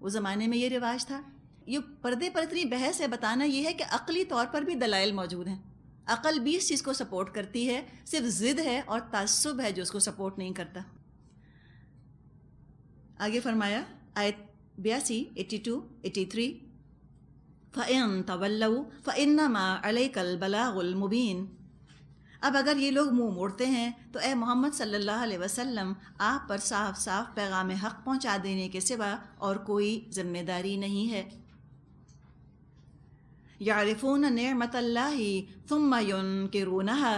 اس زمانے میں یہ رواج تھا. یہ پردے پر اتنی بحث ہے، بتانا یہ ہے کہ عقلی طور پر بھی دلائل موجود ہیں. عقل بھی اس چیز کو سپورٹ کرتی ہے، صرف ضد ہے اور تعصب ہے جو اس کو سپورٹ نہیں کرتا. آگے فرمایا آیت 82 82 83 فَإِن تَوَلَّوْا فَإِنَّمَا عَلَيْكَ الْبَلَاغُ الْمُبِينُ. اب اگر یہ لوگ منہ موڑتے ہیں تو اے محمد صلی اللہ علیہ وسلم آپ پر صاف صاف پیغام حق پہنچا دینے کے سوا اور کوئی ذمہ داری نہیں ہے. یعرفون نعمت اللہ ثم ینکرونہا،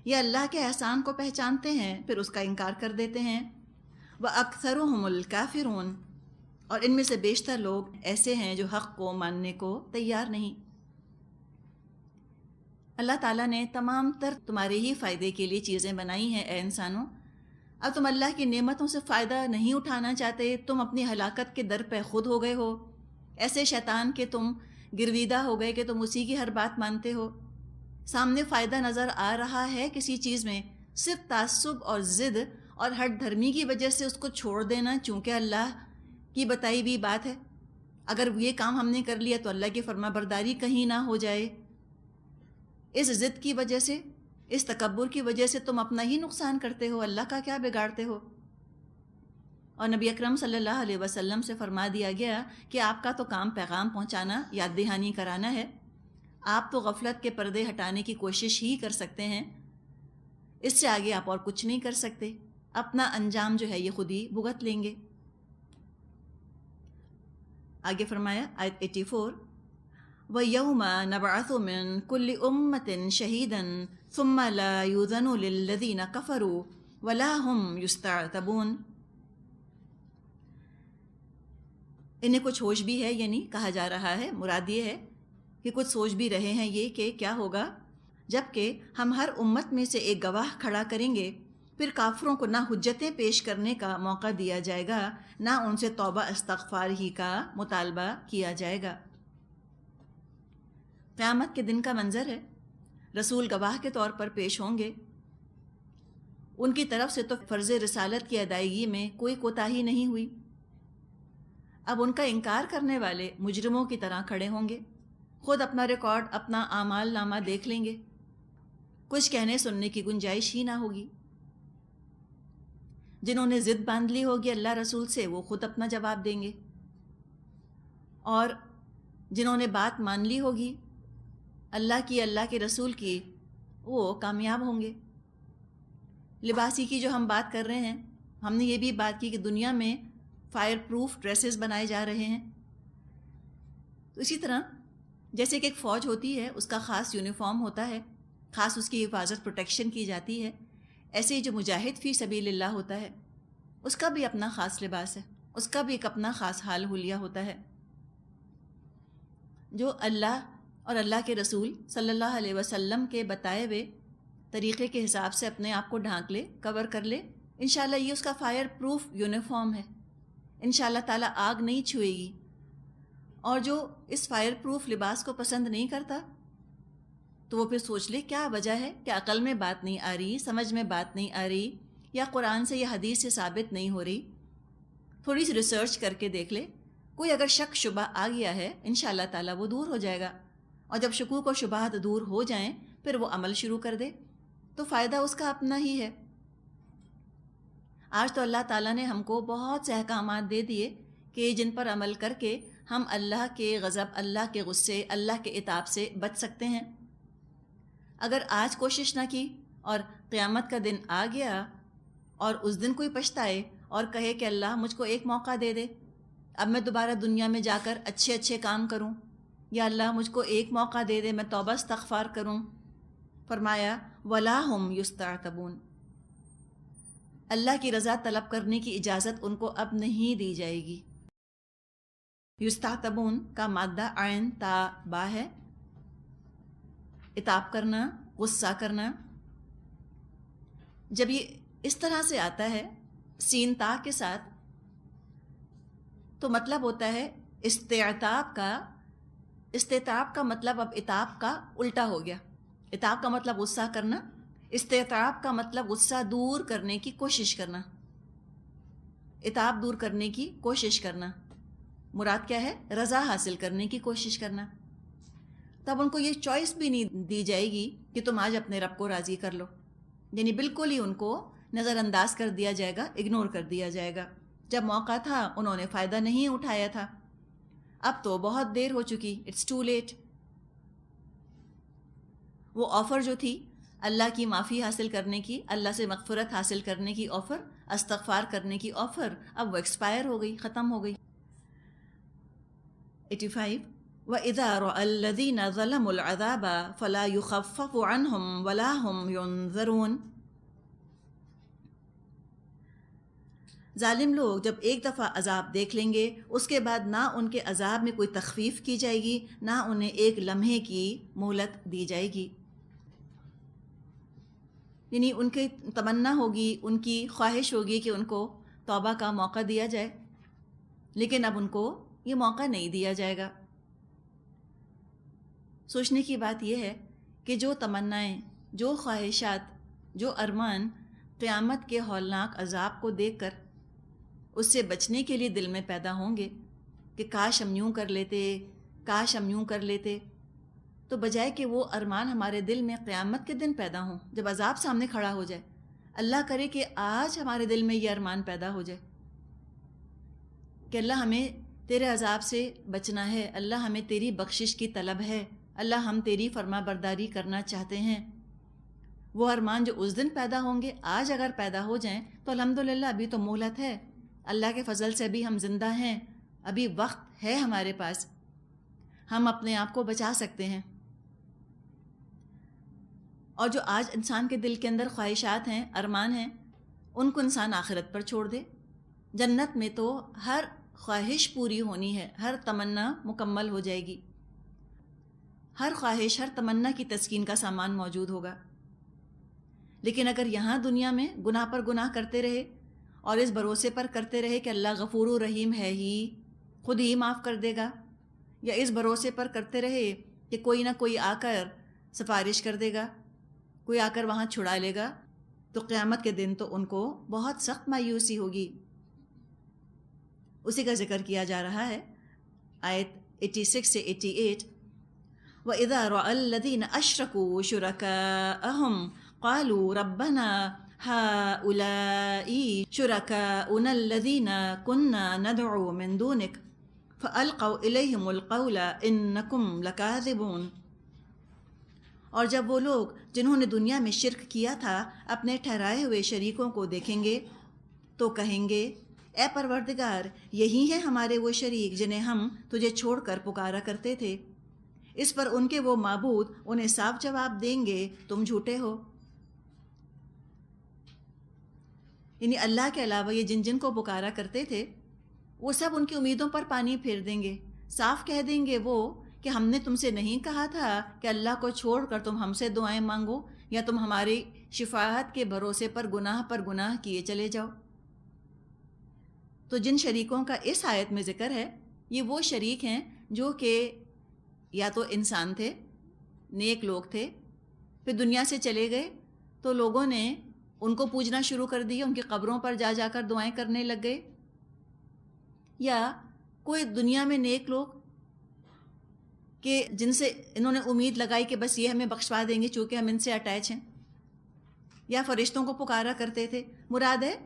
یہ اللہ کے احسان کو پہچانتے ہیں پھر اس کا انکار کر دیتے ہیں. وَأَكْثَرُهُمُ الْكَافِرُونَ، اور ان میں سے بیشتر لوگ ایسے ہیں جو حق کو ماننے کو تیار نہیں. اللہ تعالیٰ نے تمام تر تمہارے ہی فائدے کے لیے چیزیں بنائی ہیں اے انسانوں. اب تم اللہ کی نعمتوں سے فائدہ نہیں اٹھانا چاہتے، تم اپنی ہلاکت کے در پہ خود ہو گئے ہو. ایسے شیطان کے تم گرویدہ ہو گئے کہ تم اسی کی ہر بات مانتے ہو. سامنے فائدہ نظر آ رہا ہے کسی چیز میں، صرف تعصب اور ضد اور ہٹ دھرمی کی وجہ سے اس کو چھوڑ دینا، چونکہ اللہ کی بتائی ہوئی بات ہے. اگر یہ کام ہم نے کر لیا تو اللہ کی فرما برداری کہیں نہ ہو جائے. اس ضد کی وجہ سے، اس تکبر کی وجہ سے تم اپنا ہی نقصان کرتے ہو، اللہ کا کیا بگاڑتے ہو. اور نبی اکرم صلی اللہ علیہ وسلم سے فرما دیا گیا کہ آپ کا تو کام پیغام پہنچانا، یاد دہانی کرانا ہے. آپ تو غفلت کے پردے ہٹانے کی کوشش ہی کر سکتے ہیں، اس سے آگے آپ اور کچھ نہیں کر سکتے. اپنا انجام جو ہے یہ خود ہی بھگت لیں گے. آگے فرمایا آیت 84 وَيَوْمَ نَبْعَثُ مِن كُلِّ أُمَّةٍ شَهِيدًا ثُمَّ لَا يُؤْذَنُ لِلَّذِينَ كَفَرُوا وَلَا هُمْ يُسْتَعْتَبُونَ. انہیں کچھ ہوش بھی ہے، یعنی کہا جا رہا ہے، مراد یہ ہے کہ کچھ سوچ بھی رہے ہیں یہ کہ کیا ہوگا جب کہ ہم ہر امت میں سے ایک گواہ کھڑا کریں گے، پھر کافروں کو نہ حجتیں پیش کرنے کا موقع دیا جائے گا، نہ ان سے توبہ استغفار ہی کا مطالبہ کیا جائے گا. قیامت کے دن کا منظر ہے. رسول گواہ کے طور پر پیش ہوں گے. ان کی طرف سے تو فرض رسالت کی ادائیگی میں کوئی کوتاہی نہیں ہوئی. اب ان کا انکار کرنے والے مجرموں کی طرح کھڑے ہوں گے، خود اپنا ریکارڈ، اپنا اعمال نامہ دیکھ لیں گے. کچھ کہنے سننے کی گنجائش ہی نہ ہوگی. جنہوں نے ضد باندھ لی ہوگی اللہ رسول سے وہ خود اپنا جواب دیں گے، اور جنہوں نے بات مان لی ہوگی اللہ کی، اللہ کے رسول کی، وہ کامیاب ہوں گے. لباسی کی جو ہم بات کر رہے ہیں، ہم نے یہ بھی بات کی کہ دنیا میں فائر پروف ڈریسز بنائے جا رہے ہیں. تو اسی طرح جیسے کہ ایک فوج ہوتی ہے، اس کا خاص یونیفارم ہوتا ہے، خاص اس کی حفاظت پروٹیکشن کی جاتی ہے، ایسے ہی جو مجاہد فی سبیل اللہ ہوتا ہے اس کا بھی اپنا خاص لباس ہے، اس کا بھی ایک اپنا خاص حال حلیہ ہوتا ہے. جو اللہ اور اللہ کے رسول صلی اللہ علیہ وسلم کے بتائے ہوئے طریقے کے حساب سے اپنے آپ کو ڈھانک لے، کور کر لے، انشاءاللہ یہ اس کا فائر پروف یونیفارم ہے. انشاءاللہ تعالیٰ آگ نہیں چھوئے گی. اور جو اس فائر پروف لباس کو پسند نہیں کرتا تو وہ پھر سوچ لے کیا وجہ ہے کہ عقل میں بات نہیں آ رہی، سمجھ میں بات نہیں آ رہی، یا قرآن سے یا حدیث سے ثابت نہیں ہو رہی. تھوڑی سی ریسرچ کر کے دیکھ لے، کوئی اگر شک شبہ آ گیا ہے انشاءاللہ تعالیٰ وہ دور ہو جائے گا. اور جب شکوک و شبہات دور ہو جائیں پھر وہ عمل شروع کر دے تو فائدہ اس کا اپنا ہی ہے. آج تو اللہ تعالیٰ نے ہم کو بہت سے احکامات دے دیے کہ جن پر عمل کر کے ہم اللہ کے غضب، اللہ کے غصے، اللہ کے عتاب سے بچ سکتے ہیں. اگر آج کوشش نہ کی اور قیامت کا دن آ گیا اور اس دن کوئی پچھتائے اور کہے کہ اللہ مجھ کو ایک موقع دے دے، اب میں دوبارہ دنیا میں جا کر اچھے اچھے کام کروں، یا اللہ مجھ کو ایک موقع دے دے میں توبہ استغفار کروں، فرمایا وَلَا هُمْ يُسْتَعْتَبُونَ. اللہ کی رضا طلب کرنے کی اجازت ان کو اب نہیں دی جائے گی. یستعتبون کا مادہ عین تا با ہے، عتاب کرنا، غصہ کرنا. جب یہ اس طرح سے آتا ہے سین تا کے ساتھ تو مطلب ہوتا ہے استعتاب کا. استعتاب کا مطلب اب عتاب کا الٹا ہو گیا. عتاب کا مطلب غصہ کرنا، استعتاب کا مطلب غصہ دور کرنے کی کوشش کرنا، عتاب دور کرنے کی کوشش کرنا. مراد کیا ہے؟ رضا حاصل کرنے کی کوشش کرنا. تب ان کو یہ چوائس بھی نہیں دی جائے گی کہ تم آج اپنے رب کو راضی کر لو. یعنی بالکل ہی ان کو نظر انداز کر دیا جائے گا، اگنور کر دیا جائے گا. جب موقع تھا انہوں نے فائدہ نہیں اٹھایا تھا، اب تو بہت دیر ہو چکی، اٹس ٹو لیٹ. وہ آفر جو تھی اللہ کی معافی حاصل کرنے کی، اللہ سے مغفرت حاصل کرنے کی آفر، استغفار کرنے کی آفر، اب وہ ایکسپائر ہو گئی، ختم ہو گئی. 85 وَإِذَا رَأَى الَّذِينَ ظَلَمُوا الْعَذَابَ فَلَا يُخَفَّفُ عَنْهُمْ وَلَا هُمْ يُنظَرُونَ. ظالم لوگ جب ایک دفعہ عذاب دیکھ لیں گے، اس کے بعد نہ ان کے عذاب میں کوئی تخفیف کی جائے گی، نہ انہیں ایک لمحے کی مہلت دی جائے گی. یعنی ان کی تمنا ہوگی، ان کی خواہش ہوگی کہ ان کو توبہ کا موقع دیا جائے، لیکن اب ان کو یہ موقع نہیں دیا جائے گا. سوچنے کی بات یہ ہے کہ جو تمنائیں، جو خواہشات، جو ارمان قیامت کے ہولناک عذاب کو دیکھ کر اس سے بچنے کے لیے دل میں پیدا ہوں گے کہ کاش ہم یوں کر لیتے، کاش ہم یوں کر لیتے، تو بجائے کہ وہ ارمان ہمارے دل میں قیامت کے دن پیدا ہوں، جب عذاب سامنے کھڑا ہو جائے، اللہ کرے کہ آج ہمارے دل میں یہ ارمان پیدا ہو جائے کہ اللہ ہمیں تیرے عذاب سے بچنا ہے، اللہ ہمیں تیری بخشش کی طلب ہے، اللہ ہم تیری فرما برداری کرنا چاہتے ہیں. وہ ارمان جو اس دن پیدا ہوں گے آج اگر پیدا ہو جائیں تو الحمدللہ ابھی تو مہلت ہے، اللہ کے فضل سے ابھی ہم زندہ ہیں، ابھی وقت ہے ہمارے پاس، ہم اپنے آپ کو بچا سکتے ہیں. اور جو آج انسان کے دل کے اندر خواہشات ہیں، ارمان ہیں، ان کو انسان آخرت پر چھوڑ دے. جنت میں تو ہر خواہش پوری ہونی ہے، ہر تمنا مکمل ہو جائے گی، ہر خواہش، ہر تمنا کی تسکین کا سامان موجود ہوگا. لیکن اگر یہاں دنیا میں گناہ پر گناہ کرتے رہے اور اس بھروسے پر کرتے رہے کہ اللہ غفور و رحیم ہے ہی، خود ہی معاف کر دے گا، یا اس بھروسے پر کرتے رہے کہ کوئی نہ کوئی آ کر سفارش کر دے گا، کوئی آ کر وہاں چھڑا لے گا، تو قیامت کے دن تو ان کو بہت سخت مایوسی ہوگی. اسی کا ذکر کیا جا رہا ہے آیت 86 سے 88. وَإِذَا رَأَى الَّذِينَ أَشْرَكُوا شُرَكَاءَهُمْ قَالُوا رَبَّنَا هَؤُلَاءِ شُرَكَاؤُنَا الَّذِينَ كُنَّا نَدْعُو مِن دُونِكَ فَأَلْقَوْا إِلَيْهِمُ الْقَوْلَ إِنَّكُمْ لَكَاذِبُونَ. اور جب وہ لوگ جنہوں نے دنیا میں شرک کیا تھا اپنے ٹھہرائے ہوئے شریکوں کو دیکھیں گے تو کہیں گے اے پروردگار، یہی ہیں ہمارے وہ شریک جنہیں ہم تجھے چھوڑ کر پکارا کرتے تھے. اس پر ان کے وہ معبود انہیں صاف جواب دیں گے تم جھوٹے ہو. یعنی اللہ کے علاوہ یہ جن جن کو پکارا کرتے تھے وہ سب ان کی امیدوں پر پانی پھیر دیں گے. صاف کہہ دیں گے وہ کہ ہم نے تم سے نہیں کہا تھا کہ اللہ کو چھوڑ کر تم ہم سے دعائیں مانگو یا تم ہماری شفاعت کے بھروسے پر گناہ کیے چلے جاؤ. تو جن شریکوں کا اس آیت میں ذکر ہے یہ وہ شریک ہیں جو کہ یا تو انسان تھے، نیک لوگ تھے، پھر دنیا سے چلے گئے تو لوگوں نے ان کو پوجنا شروع کر دیا، ان کی قبروں پر جا جا کر دعائیں کرنے لگ گئے. یا کوئی دنیا میں نیک لوگ کہ جن سے انہوں نے امید لگائی کہ بس یہ ہمیں بخشوا دیں گے چونکہ ہم ان سے اٹیچ ہیں، یا فرشتوں کو پکارا کرتے تھے. مراد ہے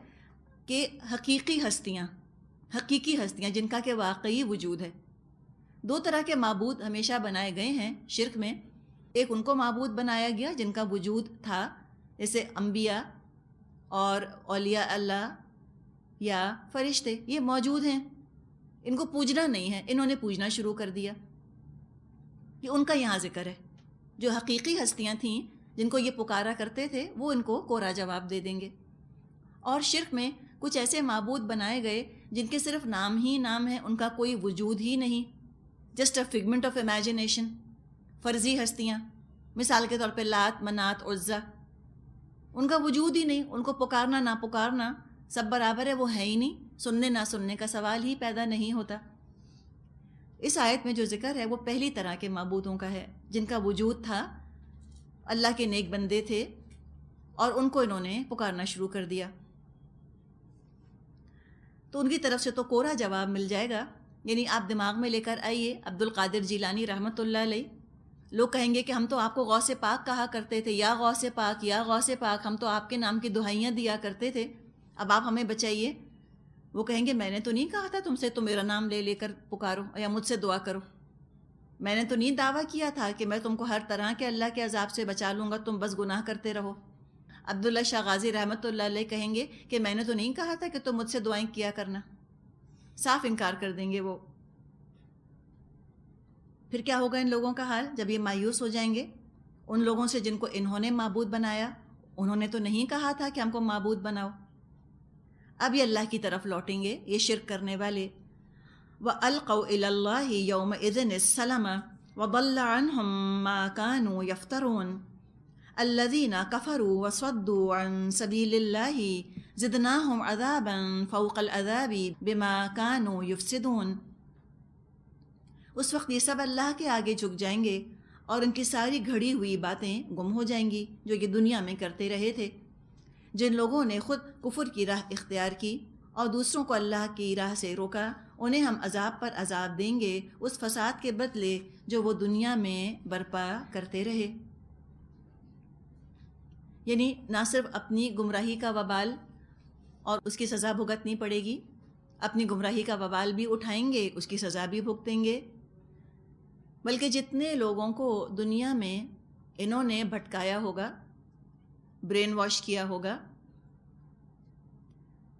کہ حقیقی ہستیاں جن کا کہ واقعی وجود ہے. دو طرح کے معبود ہمیشہ بنائے گئے ہیں شرک میں. ایک ان کو معبود بنایا گیا جن کا وجود تھا، جیسے انبیاء اور اولیاء اللہ یا فرشتے، یہ موجود ہیں، ان کو پوجنا نہیں ہے، انہوں نے پوجنا شروع کر دیا. یہ ان کا یہاں ذکر ہے. جو حقیقی ہستیاں تھیں جن کو یہ پکارا کرتے تھے وہ ان کو کورا جواب دے دیں گے. اور شرک میں کچھ ایسے معبود بنائے گئے جن کے صرف نام ہی نام ہے، ان کا کوئی وجود ہی نہیں، جسٹ اے فگمنٹ آف امیجنیشن. فرضی ہستیاں، مثال کے طور پہ لات، منات، عزا، ان کا وجود ہی نہیں، ان کو پکارنا نہ پکارنا سب برابر ہے، وہ ہے ہی نہیں، سننے نہ سننے کا سوال ہی پیدا نہیں ہوتا. اس آیت میں جو ذکر ہے وہ پہلی طرح کے معبودوں کا ہے جن کا وجود تھا، اللہ کے نیک بندے تھے اور ان کو انہوں نے پکارنا شروع کر دیا. تو ان کی طرف سے تو کورا جواب مل جائے گا یعنی آپ دماغ میں لے کر آئیے عبد القادر جیلانی رحمۃ اللہ علیہ، لوگ کہیں گے کہ ہم تو آپ کو غوث پاک کہا کرتے تھے، یا غوث پاک یا غوث پاک، ہم تو آپ کے نام کی دہائیاں دیا کرتے تھے، اب آپ ہمیں بچائیے۔ وہ کہیں گے میں نے تو نہیں کہا تھا تم سے تم میرا نام لے لے کر پکارو یا مجھ سے دعا کرو، میں نے تو نہیں دعویٰ کیا تھا کہ میں تم کو ہر طرح کے اللہ کے عذاب سے بچا لوں گا، تم بس گناہ کرتے رہو۔ عبداللہ شاہ غازی رحمۃ اللہ علیہ کہیں گے کہ میں نے تو نہیں کہا تھا کہ تم مجھ سے دعائیں کیا کرنا، صاف انکار کر دیں گے وہ۔ پھر کیا ہوگا ان لوگوں کا حال جب یہ مایوس ہو جائیں گے ان لوگوں سے جن کو انہوں نے معبود بنایا؟ انہوں نے تو نہیں کہا تھا کہ ہم کو معبود بناؤ۔ اب یہ اللہ کی طرف لوٹیں گے یہ شرک کرنے والے۔ وَأَلْقَوْا إِلَى اللَّهِ يَوْمَئِذٍ السَّلَمَ وَضَلَّ عَنْهُمْ مَا كَانُوا يَفْتَرُونَ الَّذِينَ كَفَرُوا وَصَدُّوا عَنْ سَبِيلِ اللَّهِ زِدْنَاهُمْ عَذَابًا فَوْقَ الْعَذَابِ بِمَا كَانُوا يُفْسِدُونَ۔ اس وقت یہ سب اللہ کے آگے جھک جائیں گے اور ان کی ساری گھڑی ہوئی باتیں گم ہو جائیں گی جو یہ دنیا میں کرتے رہے تھے۔ جن لوگوں نے خود کفر کی راہ اختیار کی اور دوسروں کو اللہ کی راہ سے روکا، انہیں ہم عذاب پر عذاب دیں گے اس فساد کے بدلے جو وہ دنیا میں برپا کرتے رہے۔ یعنی نہ صرف اپنی گمراہی کا وبال اور اس کی سزا بھگتنی پڑے گی، اپنی گمراہی کا وبال بھی اٹھائیں گے، اس کی سزا بھی بھگتیں گے، بلکہ جتنے لوگوں کو دنیا میں انہوں نے بھٹکایا ہوگا، برین واش کیا ہوگا،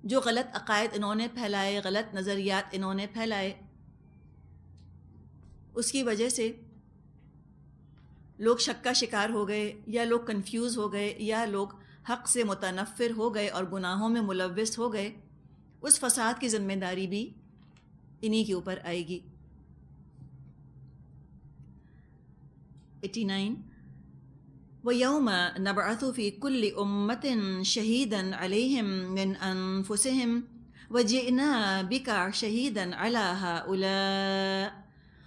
جو غلط عقائد انہوں نے پھیلائے، غلط نظریات انہوں نے پھیلائے، اس کی وجہ سے لوگ شک کا شکار ہو گئے، یا لوگ کنفیوز ہو گئے، یا لوگ حق سے متنفر ہو گئے اور گناہوں میں ملوث ہو گئے، اس فساد کی ذمہ داری بھی انہی کے اوپر آئے گی۔ 89 وَيَوْمَ نَبْعَثُ فِي كُلِّ أُمَّةٍ شَهِيدًا عَلَيْهِمْ مِنْ أَنفُسِهِمْ وَجِئْنَا بِكَ شَهِيدًا عَلَى هَؤُلَاءِ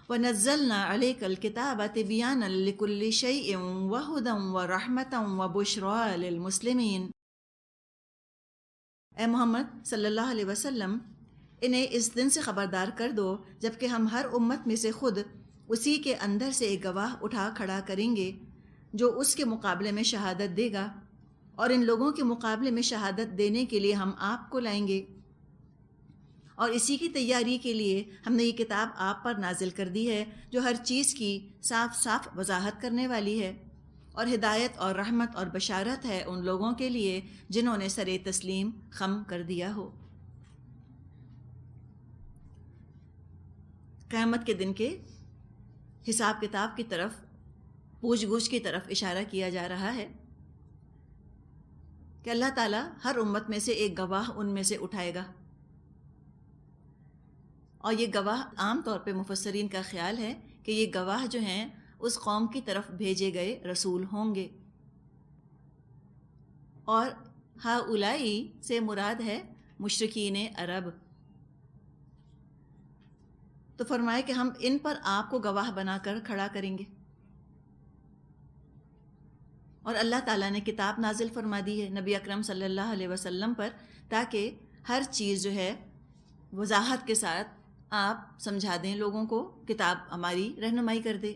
وَنَزَّلْنَا عَلَيْكَ الْكِتَابَ تِبْيَانًا لِكُلِّ شَيْءٍ وَهُدًى وَرَحْمَةً وَبُشْرَى لِلْمُسْلِمِينَ۔ اے محمد صلی اللہ علیہ وسلم، انہیں اس دن سے خبردار کر دو جبکہ ہم ہر امت میں سے خود اسی کے اندر سے ایک گواہ اٹھا کھڑا کریں گے جو اس کے مقابلے میں شہادت دے گا، اور ان لوگوں کے مقابلے میں شہادت دینے کے لیے ہم آپ کو لائیں گے، اور اسی کی تیاری کے لیے ہم نے یہ کتاب آپ پر نازل کر دی ہے جو ہر چیز کی صاف صاف وضاحت کرنے والی ہے، اور ہدایت اور رحمت اور بشارت ہے ان لوگوں کے لیے جنہوں نے سر تسلیم خم کر دیا ہو۔ قیامت کے دن کے حساب کتاب کی طرف، پوچھ گچھ کی طرف اشارہ کیا جا رہا ہے کہ اللہ تعالیٰ ہر امت میں سے ایک گواہ ان میں سے اٹھائے گا، اور یہ گواہ عام طور پہ مفسرین کا خیال ہے کہ یہ گواہ جو ہیں اس قوم کی طرف بھیجے گئے رسول ہوں گے، اور ہؤلائی سے مراد ہے مشرکین عرب۔ تو فرمائے کہ ہم ان پر آپ کو گواہ بنا کر کھڑا کریں گے، اور اللہ تعالیٰ نے کتاب نازل فرما دی ہے نبی اکرم صلی اللہ علیہ وسلم پر، تاکہ ہر چیز جو ہے وضاحت کے ساتھ آپ سمجھا دیں لوگوں کو، کتاب ہماری رہنمائی کر دے۔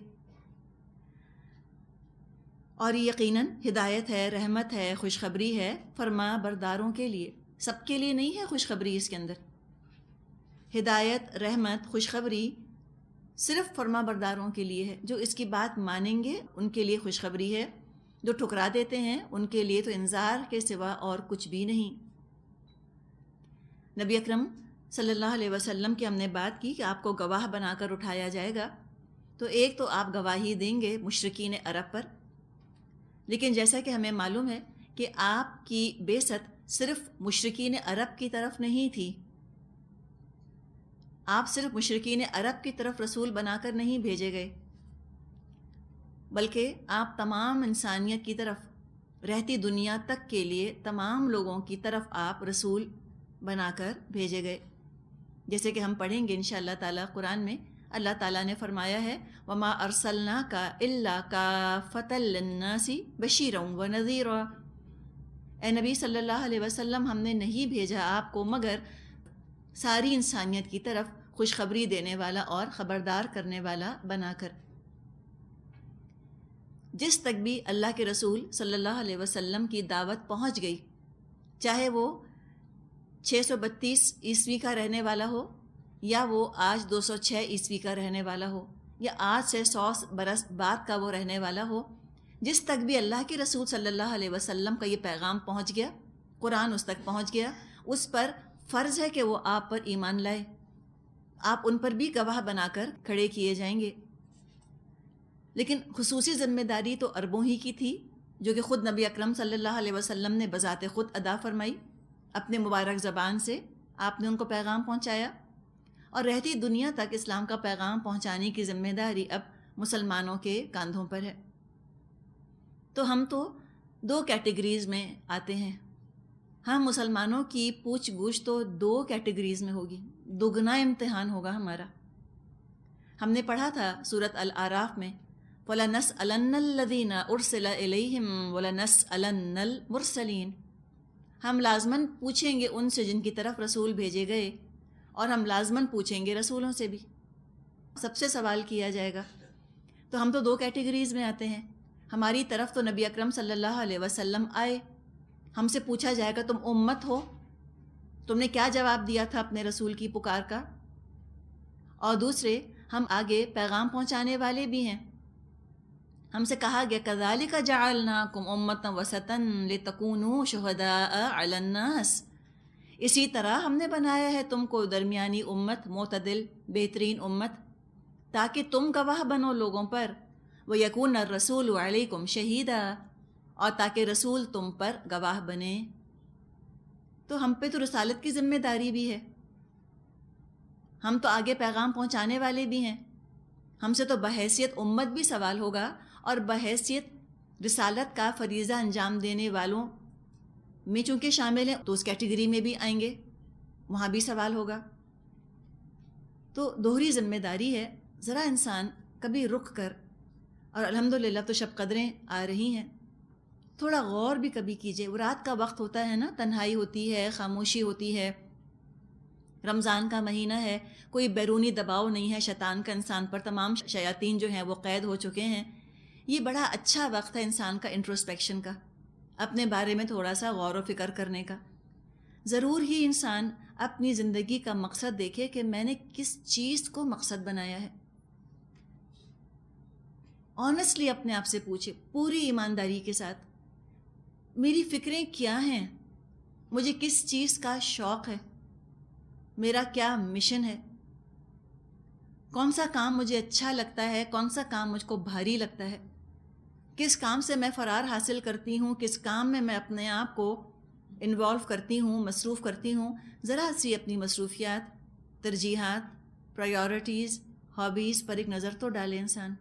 اور یہ یقیناً ہدایت ہے، رحمت ہے، خوشخبری ہے فرما برداروں کے لیے، سب کے لیے نہیں ہے خوشخبری اس کے اندر۔ ہدایت، رحمت، خوشخبری صرف فرما برداروں کے لیے ہے، جو اس کی بات مانیں گے ان کے لیے خوشخبری ہے، جو ٹھکرا دیتے ہیں ان کے لیے تو انذار کے سوا اور کچھ بھی نہیں۔ نبی اکرم صلی اللہ علیہ وسلم کی ہم نے بات کی کہ آپ کو گواہ بنا کر اٹھایا جائے گا، تو ایک تو آپ گواہی دیں گے مشرکین عرب پر، لیکن جیسا کہ ہمیں معلوم ہے کہ آپ کی بعثت صرف مشرکین عرب کی طرف نہیں تھی، آپ صرف مشرکین عرب کی طرف رسول بنا کر نہیں بھیجے گئے، بلکہ آپ تمام انسانیت کی طرف، رہتی دنیا تک کے لیے تمام لوگوں کی طرف آپ رسول بنا کر بھیجے گئے۔ جیسے کہ ہم پڑھیں گے انشاءاللہ تعالیٰ قرآن میں، اللہ تعالیٰ نے فرمایا ہے وَمَا أَرْسَلْنَاكَ إِلَّا كَافَّةً لِلنَّاسِ بَشِيرًا وَنَذِيرًا۔ اے نبی صلی اللہ علیہ وسلم، ہم نے نہیں بھیجا آپ کو مگر ساری انسانیت کی طرف خوشخبری دینے والا اور خبردار کرنے والا بنا کر۔ جس تک بھی اللہ کے رسول صلی اللہ علیہ وسلم کی دعوت پہنچ گئی، چاہے وہ 632 عیسوی کا رہنے والا ہو یا وہ آج 206 عیسوی کا رہنے والا ہو یا آج سے 100 برس بعد کا وہ رہنے والا ہو، جس تک بھی اللہ کے رسول صلی اللہ علیہ وسلم کا یہ پیغام پہنچ گیا، قرآن اس تک پہنچ گیا، اس پر فرض ہے کہ وہ آپ پر ایمان لائے، آپ ان پر بھی گواہ بنا کر کھڑے کیے جائیں گے۔ لیکن خصوصی ذمہ داری تو عربوں ہی کی تھی، جو کہ خود نبی اکرم صلی اللہ علیہ وسلم نے بذات خود ادا فرمائی، اپنے مبارک زبان سے آپ نے ان کو پیغام پہنچایا، اور رہتی دنیا تک اسلام کا پیغام پہنچانے کی ذمہ داری اب مسلمانوں کے کاندھوں پر ہے۔ تو ہم تو 2 کیٹیگریز میں آتے ہیں، ہم مسلمانوں کی پوچھ گچھ تو 2 کیٹیگریز میں ہوگی، دگنا امتحان ہوگا ہمارا۔ ہم نے پڑھا تھا سورۃ الاعراف میں، وَلَنَسْأَلَنَّ الَّذِينَ أُرْسِلَ إِلَيْهِمْ وَلَنَسْأَلَنَّ الْمُرْسَلِينَ، ہم لازماً پوچھیں گے ان سے جن کی طرف رسول بھیجے گئے، اور ہم لازماً پوچھیں گے رسولوں سے بھی، سب سے سوال کیا جائے گا۔ تو ہم تو 2 کیٹیگریز میں آتے ہیں، ہماری طرف تو نبی اکرم صلی اللہ علیہ وسلم آئے، ہم سے پوچھا جائے گا تم امت ہو، تم نے کیا جواب دیا تھا اپنے رسول کی پکار کا؟ اور دوسرے ہم آگے پیغام پہنچانے والے بھی ہیں، ہم سے کہا گیا كَذَلِكَ جَعَلْنَاكُمْ أُمَّةً وَسَطًا لِتَكُونُوا شُهَدَاءَ عَلَى النَّاسِ، اسی طرح ہم نے بنایا ہے تم کو درمیانی امت، معتدل بہترین امت، تاکہ تم گواہ بنو لوگوں پر، وَيَكُونَ الرَّسُولُ عَلَيْكُمْ شَهِيدًا، اور تاکہ رسول تم پر گواہ بنے۔ تو ہم پہ تو رسالت کی ذمہ داری بھی ہے، ہم تو آگے پیغام پہنچانے والے بھی ہیں، ہم سے تو بحیثیت امت بھی سوال ہوگا، اور بحیثیت رسالت کا فریضہ انجام دینے والوں میں چونکہ شامل ہیں تو اس کیٹیگری میں بھی آئیں گے، وہاں بھی سوال ہوگا۔ تو دوہری ذمہ داری ہے، ذرا انسان کبھی رک کر، اور الحمدللہ تو شب قدریں آ رہی ہیں، تھوڑا غور بھی کبھی کیجئے۔ وہ رات کا وقت ہوتا ہے نا، تنہائی ہوتی ہے، خاموشی ہوتی ہے، رمضان کا مہینہ ہے، کوئی بیرونی دباؤ نہیں ہے شیطان کا انسان پر، تمام شیاطین جو ہیں وہ قید ہو چکے ہیں۔ یہ بڑا اچھا وقت ہے انسان کا انٹروسپیکشن کا، اپنے بارے میں تھوڑا سا غور و فکر کرنے کا۔ ضرور ہی انسان اپنی زندگی کا مقصد دیکھے کہ میں نے کس چیز کو مقصد بنایا ہے، آنیسٹلی اپنے آپ سے پوچھے، پوری ایمانداری کے ساتھ، میری فکریں کیا ہیں، مجھے کس چیز کا شوق ہے، میرا کیا مشن ہے، کون سا کام مجھے اچھا لگتا ہے، کون سا کام مجھ کو بھاری لگتا ہے، کس کام سے میں فرار حاصل کرتی ہوں، کس کام میں اپنے آپ کو انوالو کرتی ہوں، مصروف کرتی ہوں۔ ذرا سی اپنی مصروفیات، ترجیحات، پرائیورٹیز، ہابیز پر ایک نظر تو ڈالے انسان۔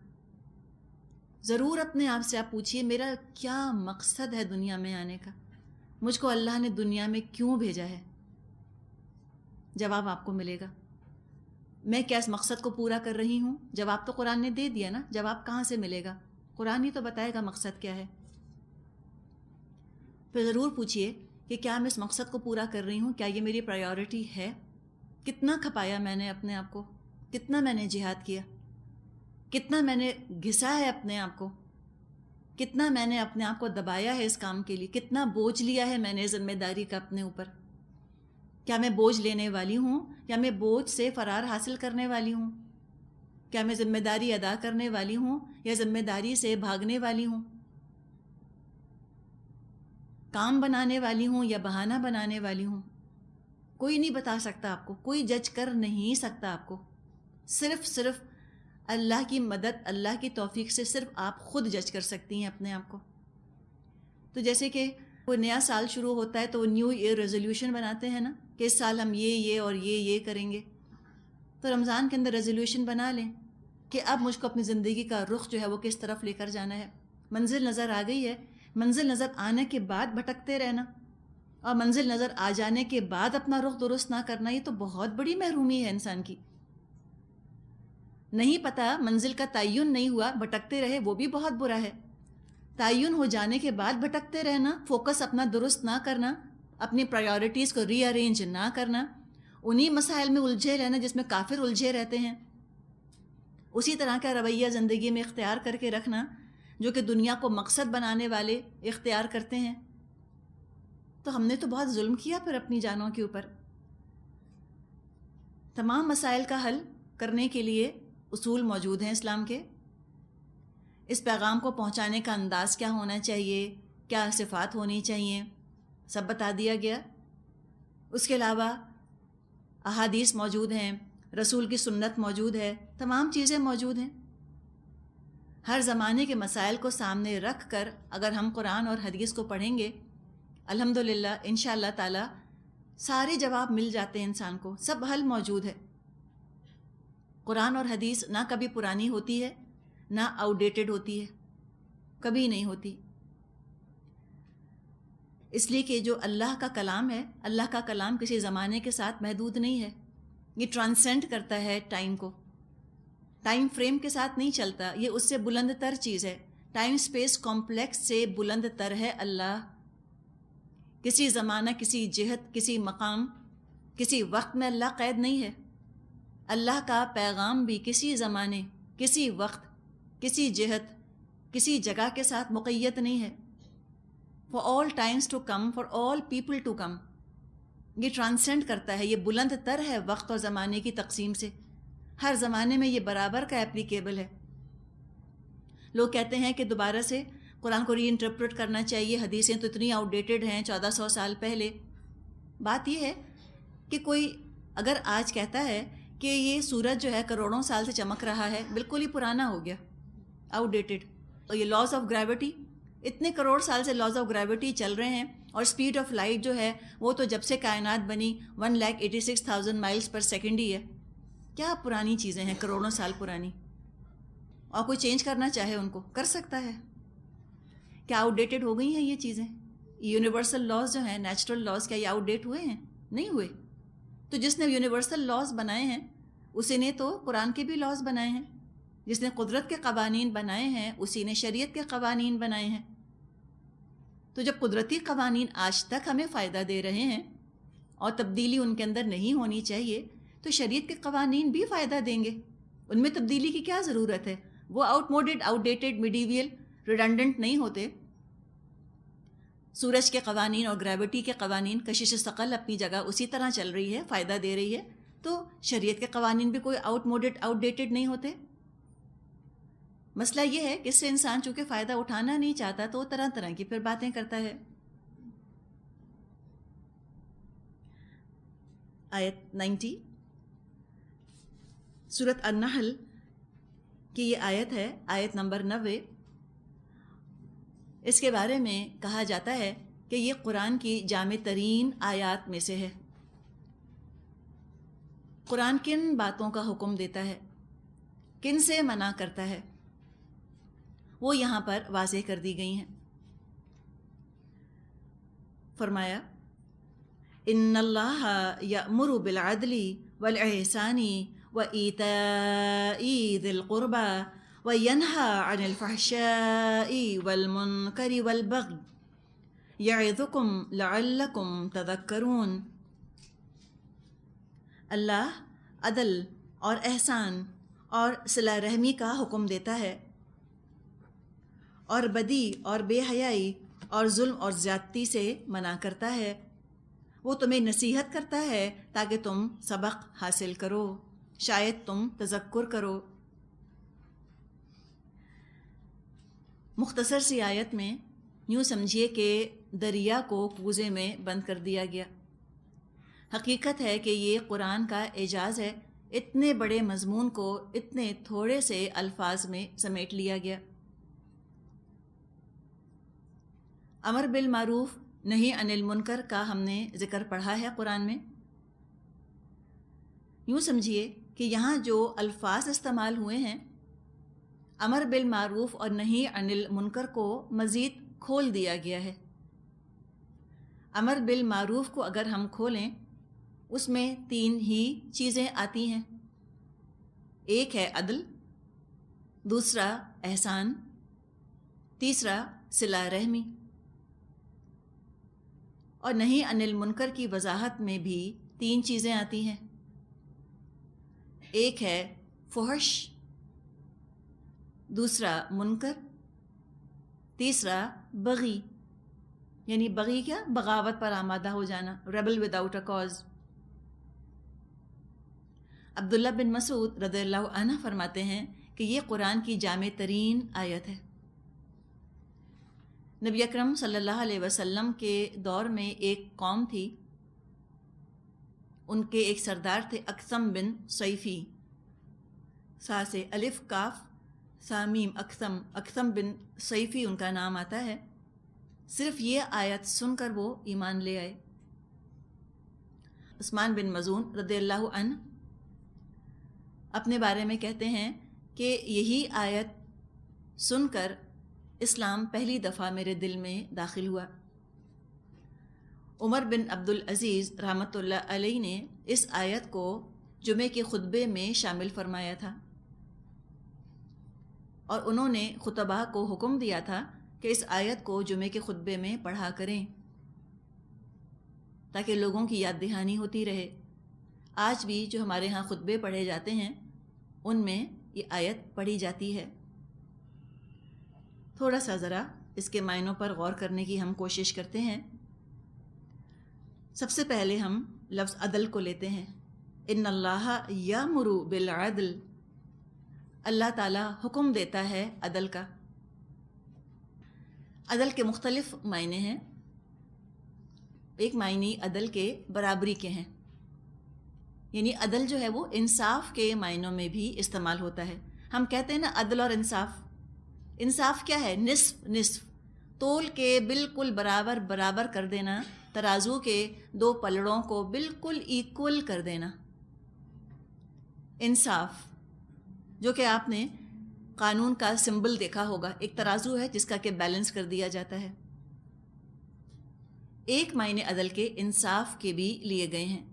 ضرور اپنے آپ سے آپ پوچھئے میرا کیا مقصد ہے دنیا میں آنے کا، مجھ کو اللہ نے دنیا میں کیوں بھیجا ہے؟ جواب آپ کو ملے گا۔ میں کیا اس مقصد کو پورا کر رہی ہوں؟ جواب تو قرآن نے دے دیا نا، جواب کہاں سے ملے گا؟ قرآن ہی تو بتائے گا مقصد کیا ہے۔ پھر ضرور پوچھئے کہ کیا میں اس مقصد کو پورا کر رہی ہوں، کیا یہ میری پرائیورٹی ہے؟ کتنا کھپایا میں نے اپنے آپ کو، کتنا میں نے جہاد کیا، کتنا میں نے گھسا ہے اپنے آپ کو، کتنا میں نے اپنے آپ کو دبایا ہے اس کام کے لیے، کتنا بوجھ لیا ہے میں نے ذمہ داری کا اپنے اوپر۔ کیا میں بوجھ لینے والی ہوں یا میں بوجھ سے فرار حاصل کرنے والی ہوں؟ کیا میں ذمہ داری ادا کرنے والی ہوں یا ذمہ داری سے بھاگنے والی ہوں؟ کام بنانے والی ہوں یا بہانہ بنانے والی ہوں؟ کوئی نہیں بتا سکتا آپ کو، کوئی جج کر نہیں سکتا آپ کو، صرف اللہ کی مدد، اللہ کی توفیق سے صرف آپ خود جج کر سکتی ہیں اپنے آپ کو۔ تو جیسے کہ کوئی نیا سال شروع ہوتا ہے تو وہ نیو ایئر ریزولوشن بناتے ہیں نا، کہ اس سال ہم یہ اور یہ کریں گے۔ تو رمضان کے اندر ریزولوشن بنا لیں کہ اب مجھ کو اپنی زندگی کا رخ جو ہے وہ کس طرف لے کر جانا ہے۔ منزل نظر آ گئی ہے، منزل نظر آنے کے بعد بھٹکتے رہنا اور منزل نظر آ جانے کے بعد اپنا رخ درست نہ کرنا، یہ تو بہت بڑی محرومی ہے انسان کی۔ نہیں پتہ، منزل کا تعین نہیں ہوا، بھٹکتے رہے، وہ بھی بہت برا ہے۔ تعین ہو جانے کے بعد بھٹکتے رہنا، فوکس اپنا درست نہ کرنا، اپنی پرائیورٹیز کو ری ارینج نہ کرنا، انہی مسائل میں الجھے رہنا جس میں کافر الجھے رہتے ہیں، اسی طرح کا رویہ زندگی میں اختیار کر کے رکھنا جو کہ دنیا کو مقصد بنانے والے اختیار کرتے ہیں، تو ہم نے تو بہت ظلم کیا پھر اپنی جانوں کے اوپر۔ تمام مسائل کا حل کرنے کے لیے اصول موجود ہیں اسلام کے۔ اس پیغام کو پہنچانے کا انداز کیا ہونا چاہیے، کیا صفات ہونی چاہیے، سب بتا دیا گیا۔ اس کے علاوہ احادیث موجود ہیں، رسول کی سنت موجود ہے، تمام چیزیں موجود ہیں۔ ہر زمانے کے مسائل کو سامنے رکھ کر اگر ہم قرآن اور حدیث کو پڑھیں گے، الحمدللہ انشاءاللہ تعالی سارے جواب مل جاتے ہیں انسان کو، سب حل موجود ہے۔ قرآن اور حدیث نہ کبھی پرانی ہوتی ہے نہ آؤٹ ڈیٹڈ ہوتی ہے، کبھی نہیں ہوتی، اس لیے کہ جو اللہ کا کلام ہے، اللہ کا کلام کسی زمانے کے ساتھ محدود نہیں ہے، یہ ٹرانسینڈ کرتا ہے ٹائم کو، ٹائم فریم کے ساتھ نہیں چلتا، یہ اس سے بلند تر چیز ہے، ٹائم سپیس کمپلیکس سے بلند تر ہے اللہ۔ کسی زمانہ، کسی جہت، کسی مقام، کسی وقت میں اللہ قید نہیں ہے۔ اللہ کا پیغام بھی کسی زمانے، کسی وقت، کسی جہت، کسی جگہ کے ساتھ مقید نہیں ہے۔ For all times to come, for all people to come، یہ ٹرانسینڈ کرتا ہے، یہ بلند تر ہے وقت اور زمانے کی تقسیم سے، ہر زمانے میں یہ برابر کا اپلیکیبل ہے۔ لوگ کہتے ہیں کہ دوبارہ سے قرآن کو ری انٹرپریٹ کرنا چاہیے، حدیثیں تو اتنی آؤٹ ڈیٹڈ ہیں 1400 سال پہلے۔ بات یہ ہے کہ کوئی اگر آج کہتا ہے کہ یہ سورج جو ہے کروڑوں سال سے چمک رہا ہے، بالکل ہی پرانا ہو گیا، آؤٹ ڈیٹڈ۔ اور یہ لاز آف گریوٹی، اتنے کروڑ سال سے لاز آف گریوٹی چل رہے ہیں، اور اسپیڈ آف لائٹ جو ہے وہ تو جب سے کائنات بنی 1,86,000 مائلز پر سیکنڈ ہی ہے۔ کیا پرانی چیزیں ہیں، کروڑوں سال پرانی، اور کوئی چینج کرنا چاہے ان کو کر سکتا ہے۔ کیا آؤٹ ڈیٹڈ ہو گئی ہیں یہ چیزیں؟ یونیورسل لاز جو ہیں، نیچرل لاز، کیا یہ آؤٹ ڈیٹ ہوئے ہیں؟ نہیں ہوئے۔ تو جس نے یونیورسل لاز بنائے ہیں اسی نے تو قرآن کے بھی لاز بنائے ہیں، جس نے قدرت کے قوانین بنائے ہیں اسی نے شریعت کے قوانین بنائے ہیں۔ تو جب قدرتی قوانین آج تک ہمیں فائدہ دے رہے ہیں اور تبدیلی ان کے اندر نہیں ہونی چاہیے، تو شریعت کے قوانین بھی فائدہ دیں گے، ان میں تبدیلی کی کیا ضرورت ہے؟ وہ آؤٹ ڈیٹڈ، میڈیویل، ریڈنڈنٹ نہیں ہوتے۔ سورج کے قوانین اور گریوٹی کے قوانین، کشش ثقل اپنی جگہ اسی طرح چل رہی ہے، فائدہ دے رہی ہے، تو شریعت کے قوانین بھی کوئی آؤٹ ڈیٹڈ نہیں ہوتے۔ مسئلہ یہ ہے کہ اس سے انسان چونکہ فائدہ اٹھانا نہیں چاہتا تو وہ طرح طرح کی پھر باتیں کرتا ہے۔ آیت 90 سورۃ النحل کی یہ آیت ہے، آیت نمبر 90۔ اس کے بارے میں کہا جاتا ہے کہ یہ قرآن کی جامع ترین آیات میں سے ہے۔ قرآن کن باتوں کا حکم دیتا ہے، کن سے منع کرتا ہے، وہ یہاں پر واضح کر دی گئی ہیں۔ فرمایا ان اللہ یأمر بالعدل والاحسان وایتاء ذی القربى وینہی عن الفحشاء والمنکر والبغی یعظکم لعلکم تذکرون۔ اللہ عدل اور احسان اور صلہ رحمی کا حکم دیتا ہے، اور بدی اور بے حیائی اور ظلم اور زیادتی سے منع کرتا ہے۔ وہ تمہیں نصیحت کرتا ہے تاکہ تم سبق حاصل کرو، شاید تم تذکر کرو۔ مختصر سی آیت میں یوں سمجھیے کہ دریا کو کوزے میں بند کر دیا گیا۔ حقیقت ہے کہ یہ قرآن کا اعجاز ہے، اتنے بڑے مضمون کو اتنے تھوڑے سے الفاظ میں سمیٹ لیا گیا۔ امر بالمعروف نہی عن المنکر کا ہم نے ذکر پڑھا ہے قرآن میں۔ یوں سمجھیے کہ یہاں جو الفاظ استعمال ہوئے ہیں، امر بالمعروف اور نہی عن المنکر کو مزید کھول دیا گیا ہے۔ امر بالمعروف کو اگر ہم کھولیں، اس میں 3 ہی چیزیں آتی ہیں۔ ایک ہے عدل، دوسرا احسان، تیسرا صلہ رحمی۔ اور نہی عن المنکر کی وضاحت میں بھی 3 چیزیں آتی ہیں. ایک ہے فحش، دوسرا منکر، تیسرا بغی. یعنی بغی کیا؟ بغاوت پر آمادہ ہو جانا، ریبل وداؤٹ اے کاز. عبداللہ بن مسعود رضی اللہ عنہ فرماتے ہیں کہ یہ قرآن کی جامع ترین آیت ہے. نبی اکرم صلی اللہ علیہ وسلم کے دور میں ایک قوم تھی، ان کے ایک سردار تھے اکثم بن صیفی. سا سے الف کاف سامیم اکثم بن صیفی ان کا نام آتا ہے. صرف یہ آیت سن کر وہ ایمان لے آئے. عثمان بن مظعون رضی اللہ عنہ اپنے بارے میں کہتے ہیں کہ یہی آیت سن کر اسلام پہلی دفعہ میرے دل میں داخل ہوا. عمر بن عبدالعزیز رحمۃ اللہ علیہ نے اس آیت کو جمعے کے خطبے میں شامل فرمایا تھا، اور انہوں نے خطباء کو حکم دیا تھا کہ اس آیت کو جمعے کے خطبے میں پڑھا کریں تاکہ لوگوں کی یاد دہانی ہوتی رہے. آج بھی جو ہمارے ہاں خطبے پڑھے جاتے ہیں ان میں یہ آیت پڑھی جاتی ہے. تھوڑا سا ذرا اس کے معنوں پر غور کرنے کی ہم کوشش کرتے ہیں. سب سے پہلے ہم لفظ عدل کو لیتے ہیں. ان اللہ یامر بالعدل، اللہ تعالیٰ حکم دیتا ہے عدل کا. عدل کے مختلف معنی ہیں. ایک معنی عدل کے برابری کے ہیں، یعنی عدل جو ہے وہ انصاف کے معنوں میں بھی استعمال ہوتا ہے. ہم کہتے ہیں نا عدل اور انصاف. انصاف کیا ہے؟ نصف نصف، تول کے بالکل برابر برابر کر دینا، ترازو کے 2 پلڑوں کو بالکل ایکول کر دینا. انصاف، جو کہ آپ نے قانون کا سمبل دیکھا ہوگا، ایک ترازو ہے جس کا کہ بیلنس کر دیا جاتا ہے. ایک معنی عدل کے انصاف کے بھی لیے گئے ہیں.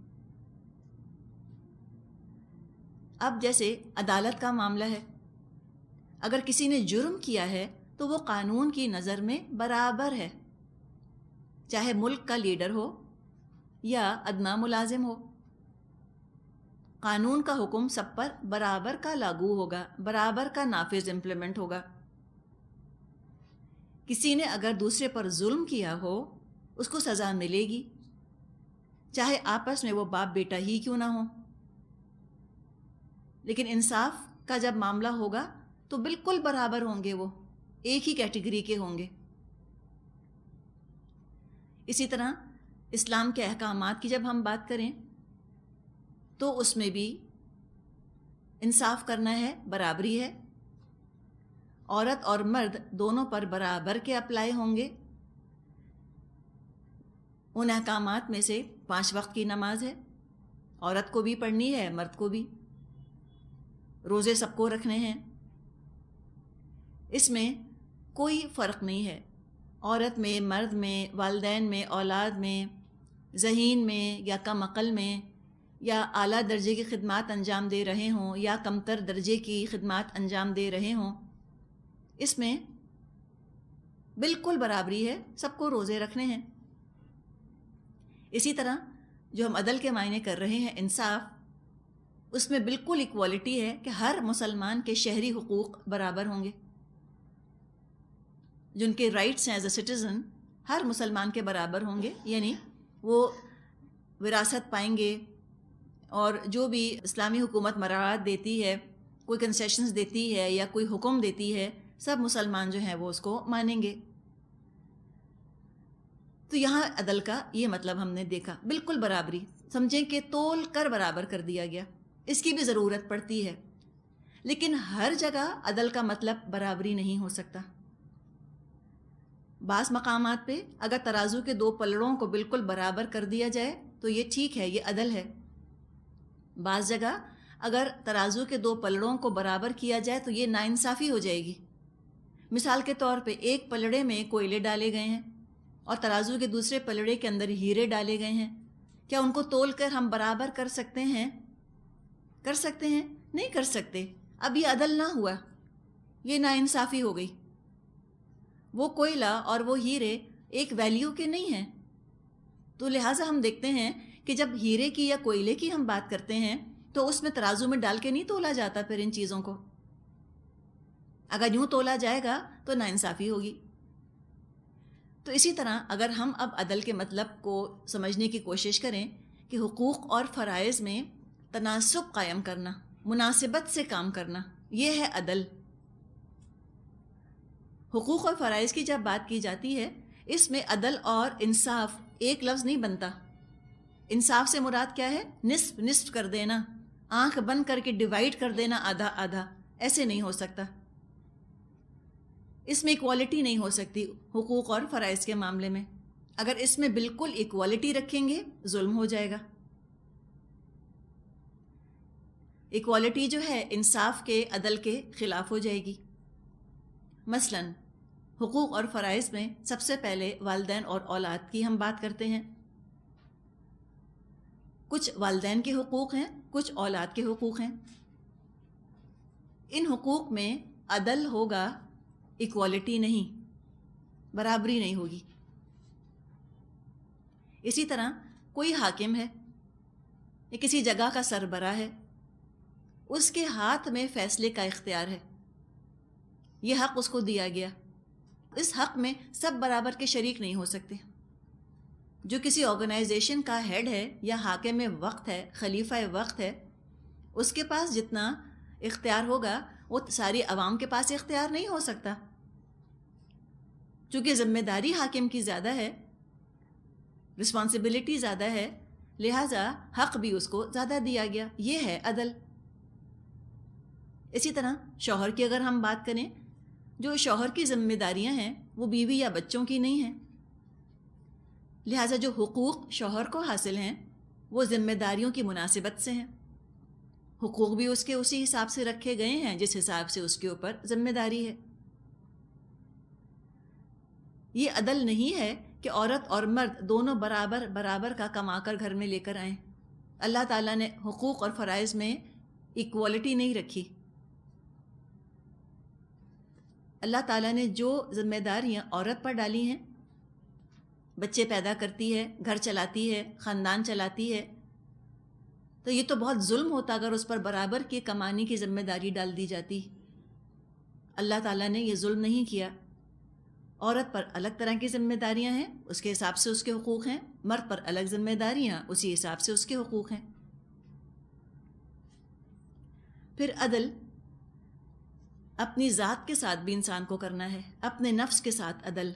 اب جیسے عدالت کا معاملہ ہے، اگر کسی نے جرم کیا ہے تو وہ قانون کی نظر میں برابر ہے، چاہے ملک کا لیڈر ہو یا ادنیٰ ملازم ہو. قانون کا حکم سب پر برابر کا لاگو ہوگا، برابر کا نافذ امپلیمنٹ ہوگا. کسی نے اگر دوسرے پر ظلم کیا ہو اس کو سزا ملے گی، چاہے آپس میں وہ باپ بیٹا ہی کیوں نہ ہو. لیکن انصاف کا جب معاملہ ہوگا تو بالکل برابر ہوں گے، وہ ایک ہی کیٹیگری کے ہوں گے. اسی طرح اسلام کے احکامات کی جب ہم بات کریں تو اس میں بھی انصاف کرنا ہے، برابری ہے. عورت اور مرد دونوں پر برابر کے اپلائی ہوں گے. ان احکامات میں سے 5 وقت کی نماز ہے، عورت کو بھی پڑھنی ہے، مرد کو بھی. روزے سب کو رکھنے ہیں، اس میں کوئی فرق نہیں ہے. عورت میں، مرد میں، والدین میں، اولاد میں، ذہین میں یا کم عقل میں، یا اعلیٰ درجے کی خدمات انجام دے رہے ہوں یا کمتر درجے کی خدمات انجام دے رہے ہوں، اس میں بالکل برابری ہے، سب کو روزے رکھنے ہیں. اسی طرح جو ہم عدل کے معنی کر رہے ہیں انصاف، اس میں بالکل ایکوالٹی ہے کہ ہر مسلمان کے شہری حقوق برابر ہوں گے. جن کے رائٹس ہیں ایز اے سٹیزن ہر مسلمان کے برابر ہوں گے، یعنی وہ وراثت پائیں گے، اور جو بھی اسلامی حکومت مراعات دیتی ہے، کوئی کنسیشنز دیتی ہے یا کوئی حکم دیتی ہے، سب مسلمان جو ہیں وہ اس کو مانیں گے. تو یہاں عدل کا یہ مطلب ہم نے دیکھا، بالکل برابری. سمجھیں کہ تول کر برابر کر دیا گیا. اس کی بھی ضرورت پڑتی ہے، لیکن ہر جگہ عدل کا مطلب برابری نہیں ہو سکتا. بعض مقامات پہ اگر ترازو کے 2 پلڑوں کو بالکل برابر کر دیا جائے تو یہ ٹھیک ہے، یہ عدل ہے. بعض جگہ اگر ترازو کے 2 پلڑوں کو برابر کیا جائے تو یہ ناانصافی ہو جائے گی. مثال کے طور پہ ایک پلڑے میں کوئلے ڈالے گئے ہیں اور ترازو کے دوسرے پلڑے کے اندر ہیرے ڈالے گئے ہیں. کیا ان کو تول کر ہم برابر کر سکتے ہیں؟ کر سکتے ہیں؟ نہیں کر سکتے. اب یہ عدل نہ ہوا، یہ ناانصافی ہو گئی. وہ کوئلہ اور وہ ہیرے ایک ویلیو کے نہیں ہیں. تو لہٰذا ہم دیکھتے ہیں کہ جب ہیرے کی یا کوئلے کی ہم بات کرتے ہیں تو اس میں ترازو میں ڈال کے نہیں تولا جاتا پھر ان چیزوں کو. اگر یوں تولا جائے گا تو ناانصافی ہوگی. تو اسی طرح اگر ہم اب عدل کے مطلب کو سمجھنے کی کوشش کریں کہ حقوق اور فرائض میں تناسب قائم کرنا، مناسبت سے کام کرنا، یہ ہے عدل. حقوق اور فرائض کی جب بات کی جاتی ہے اس میں عدل اور انصاف ایک لفظ نہیں بنتا. انصاف سے مراد کیا ہے؟ نصف نصف کر دینا، آنکھ بند کر کے ڈیوائیڈ کر دینا آدھا آدھا، ایسے نہیں ہو سکتا. اس میں ایکوالٹی نہیں ہو سکتی حقوق اور فرائض کے معاملے میں. اگر اس میں بالکل ایکوالٹی رکھیں گے ظلم ہو جائے گا. ایکوالٹی جو ہے انصاف کے، عدل کے خلاف ہو جائے گی. مثلا حقوق اور فرائض میں سب سے پہلے والدین اور اولاد کی ہم بات کرتے ہیں. کچھ والدین کے حقوق ہیں، کچھ اولاد کے حقوق ہیں. ان حقوق میں عدل ہوگا، ایکوالٹی نہیں، برابری نہیں ہوگی. اسی طرح کوئی حاکم ہے یا کسی جگہ کا سربراہ ہے، اس کے ہاتھ میں فیصلے کا اختیار ہے، یہ حق اس کو دیا گیا. اس حق میں سب برابر کے شریک نہیں ہو سکتے. جو کسی آرگنائزیشن کا ہیڈ ہے یا حاکم وقت ہے، خلیفہ وقت ہے، اس کے پاس جتنا اختیار ہوگا وہ ساری عوام کے پاس اختیار نہیں ہو سکتا. چونکہ ذمہ داری حاکم کی زیادہ ہے، رسپانسبلٹی زیادہ ہے، لہٰذا حق بھی اس کو زیادہ دیا گیا. یہ ہے عدل. اسی طرح شوہر کی اگر ہم بات کریں، جو شوہر کی ذمہ داریاں ہیں وہ بیوی یا بچوں کی نہیں ہیں. لہٰذا جو حقوق شوہر کو حاصل ہیں وہ ذمہ داریوں کی مناسبت سے ہیں. حقوق بھی اس کے اسی حساب سے رکھے گئے ہیں جس حساب سے اس کے اوپر ذمہ داری ہے. یہ عدل نہیں ہے کہ عورت اور مرد دونوں برابر برابر کا کما کر گھر میں لے کر آئیں. اللہ تعالیٰ نے حقوق اور فرائض میں ایکوالٹی نہیں رکھی. اللہ تعالیٰ نے جو ذمہ داریاں عورت پر ڈالی ہیں، بچے پیدا کرتی ہے، گھر چلاتی ہے، خاندان چلاتی ہے، تو یہ تو بہت ظلم ہوتا اگر اس پر برابر کی کمانے کی ذمہ داری ڈال دی جاتی. اللہ تعالیٰ نے یہ ظلم نہیں کیا. عورت پر الگ طرح کی ذمہ داریاں ہیں، اس کے حساب سے اس کے حقوق ہیں. مرد پر الگ ذمہ داریاں، اسی حساب سے اس کے حقوق ہیں. پھر عدل اپنی ذات کے ساتھ بھی انسان کو کرنا ہے، اپنے نفس کے ساتھ عدل.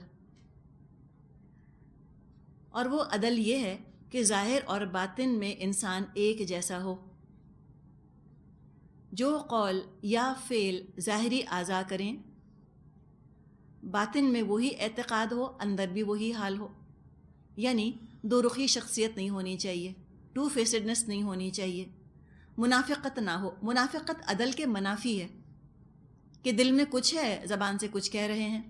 اور وہ عدل یہ ہے کہ ظاہر اور باطن میں انسان ایک جیسا ہو. جو قول یا فعل ظاہری اعضاء کریں، باطن میں وہی اعتقاد ہو، اندر بھی وہی حال ہو. یعنی دو رخی شخصیت نہیں ہونی چاہیے، ٹو فیسڈنس نہیں ہونی چاہیے، منافقت نہ ہو. منافقت عدل کے منافی ہے کہ دل میں کچھ ہے، زبان سے کچھ کہہ رہے ہیں.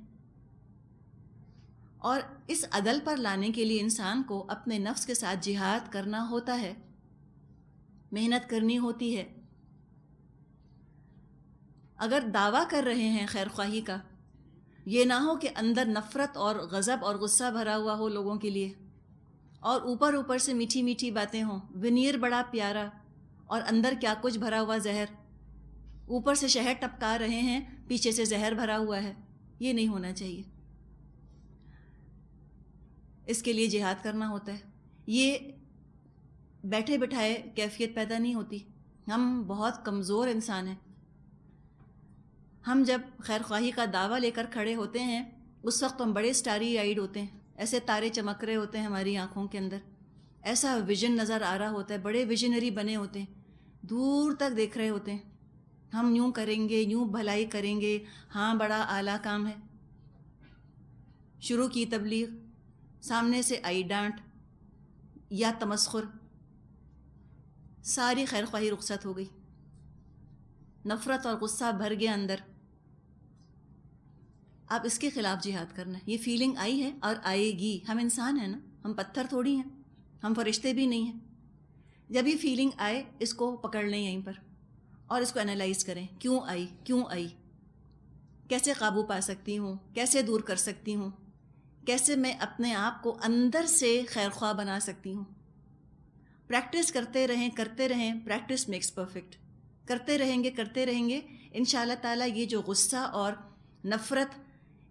اور اس عدل پر لانے کے لیے انسان کو اپنے نفس کے ساتھ جہاد کرنا ہوتا ہے، محنت کرنی ہوتی ہے. اگر دعویٰ کر رہے ہیں خیر خواہی کا، یہ نہ ہو کہ اندر نفرت اور غضب اور غصہ بھرا ہوا ہو لوگوں کے لیے، اور اوپر اوپر سے میٹھی میٹھی باتیں ہوں، ونیر بڑا پیارا اور اندر کیا کچھ بھرا ہوا زہر. اوپر سے شہد ٹپکا رہے ہیں، پیچھے سے زہر بھرا ہوا ہے. یہ نہیں ہونا چاہیے. اس کے لیے جہاد کرنا ہوتا ہے. یہ بیٹھے بٹھائے کیفیت پیدا نہیں ہوتی. ہم بہت کمزور انسان ہیں. ہم جب خیر خواہی کا دعویٰ لے کر کھڑے ہوتے ہیں اس وقت ہم بڑے اسٹاری آئیڈ ہوتے ہیں، ایسے تارے چمک رہے ہوتے ہیں ہماری آنکھوں کے اندر، ایسا ویژن نظر آ رہا ہوتا ہے، بڑے ویژنری بنے ہوتے ہیں، دور تک دیکھ رہے ہوتے ہیں. ہم یوں کریں گے، یوں بھلائی کریں گے، ہاں بڑا اعلیٰ کام ہے. شروع کی تبلیغ، سامنے سے آئی ڈانٹ یا تمسخر، ساری خیر خواہی رخصت ہو گئی، نفرت اور غصہ بھر گیا اندر. اب اس کے خلاف جہاد کرنا ہے. یہ فیلنگ آئی ہے اور آئے گی. ہم انسان ہیں نا، ہم پتھر تھوڑی ہیں، ہم فرشتے بھی نہیں ہیں. جب یہ فیلنگ آئے اس کو پکڑ لیں یہیں پر اور اس کو انالائز کریں. کیوں آئی؟ کیوں آئی؟ کیسے قابو پا سکتی ہوں؟ کیسے دور کر سکتی ہوں؟ کیسے میں اپنے آپ کو اندر سے خیر خواہ بنا سکتی ہوں؟ پریکٹس کرتے رہیں. Practice makes perfect. کرتے رہیں گے انشاءاللہ تعالیٰ یہ جو غصہ اور نفرت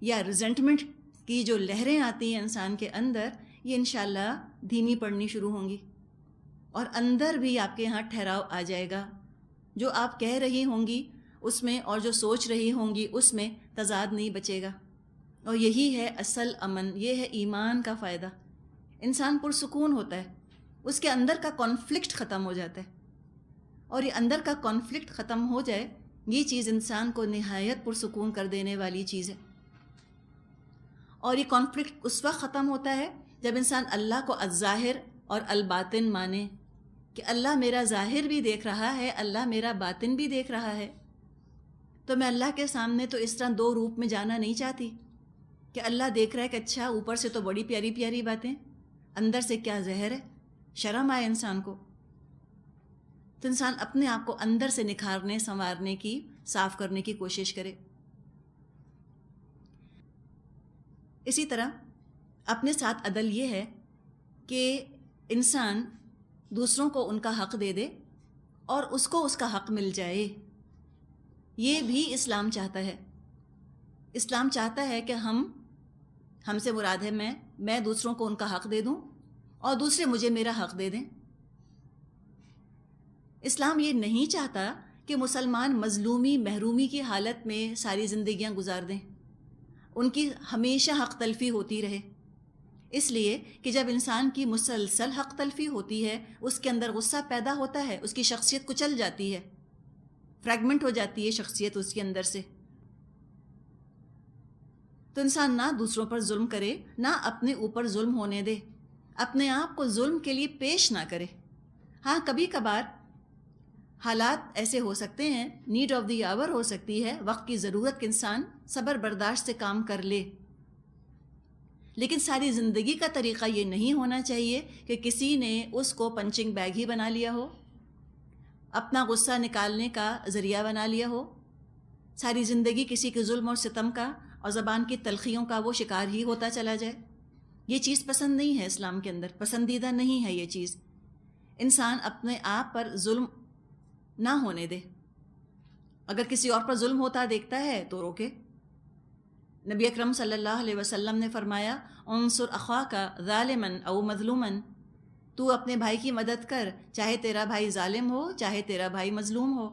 یا ریزنٹمنٹ کی جو لہریں آتی ہیں انسان کے اندر، یہ انشاءاللہ دھیمی پڑنی شروع ہوں گی، اور اندر بھی آپ کے یہاں ٹھہراؤ آ جائے گا. جو آپ کہہ رہی ہوں گی اس میں اور جو سوچ رہی ہوں گی اس میں تضاد نہیں بچے گا. اور یہی ہے اصل امن، یہ ہے ایمان کا فائدہ. انسان پرسکون ہوتا ہے، اس کے اندر کا کانفلکٹ ختم ہو جاتا ہے، اور یہ اندر کا کانفلکٹ ختم ہو جائے، یہ چیز انسان کو نہایت پرسکون کر دینے والی چیز ہے. اور یہ کانفلکٹ اس وقت ختم ہوتا ہے جب انسان اللہ کو الظاہر اور الباطن مانے، کہ اللہ میرا ظاہر بھی دیکھ رہا ہے، اللہ میرا باطن بھی دیکھ رہا ہے. تو میں اللہ کے سامنے تو اس طرح دو روپ میں جانا نہیں چاہتی کہ اللہ دیکھ رہا ہے کہ اچھا اوپر سے تو بڑی پیاری پیاری باتیں، اندر سے کیا زہر ہے. شرم آئے انسان کو. تو انسان اپنے آپ کو اندر سے نکھارنے، سنوارنے کی، صاف کرنے کی کوشش کرے. اسی طرح اپنے ساتھ عدل یہ ہے کہ انسان دوسروں کو ان کا حق دے دے اور اس کو اس کا حق مل جائے. یہ بھی اسلام چاہتا ہے. اسلام چاہتا ہے کہ ہم سے مراد ہے میں دوسروں کو ان کا حق دے دوں اور دوسرے مجھے میرا حق دے دیں. اسلام یہ نہیں چاہتا کہ مسلمان مظلومی، محرومی کی حالت میں ساری زندگیاں گزار دیں، ان کی ہمیشہ حق تلفی ہوتی رہے. اس لیے کہ جب انسان کی مسلسل حق تلفی ہوتی ہے، اس کے اندر غصہ پیدا ہوتا ہے، اس کی شخصیت کچل جاتی ہے، فریگمنٹ ہو جاتی ہے شخصیت اس کے اندر سے. تو انسان نہ دوسروں پر ظلم کرے، نہ اپنے اوپر ظلم ہونے دے، اپنے آپ کو ظلم کے لیے پیش نہ کرے. ہاں کبھی کبھار حالات ایسے ہو سکتے ہیں، نیڈ آف دی آور ہو سکتی ہے، وقت کی ضرورت کہ انسان صبر برداشت سے کام کر لے. لیکن ساری زندگی کا طریقہ یہ نہیں ہونا چاہیے کہ کسی نے اس کو پنچنگ بیگ ہی بنا لیا ہو، اپنا غصہ نکالنے کا ذریعہ بنا لیا ہو، ساری زندگی کسی کے ظلم اور ستم کا اور زبان کی تلخیوں کا وہ شکار ہی ہوتا چلا جائے. یہ چیز پسند نہیں ہے اسلام کے اندر، پسندیدہ نہیں ہے یہ چیز. انسان اپنے آپ پر ظلم نہ ہونے دے. اگر کسی اور پر ظلم ہوتا دیکھتا ہے تو روکے. نبی اکرم صلی اللہ علیہ وسلم نے فرمایا انصر اخاک ظالما او مظلوما، تو اپنے بھائی کی مدد کر، چاہے تیرا بھائی ظالم ہو چاہے تیرا بھائی مظلوم ہو.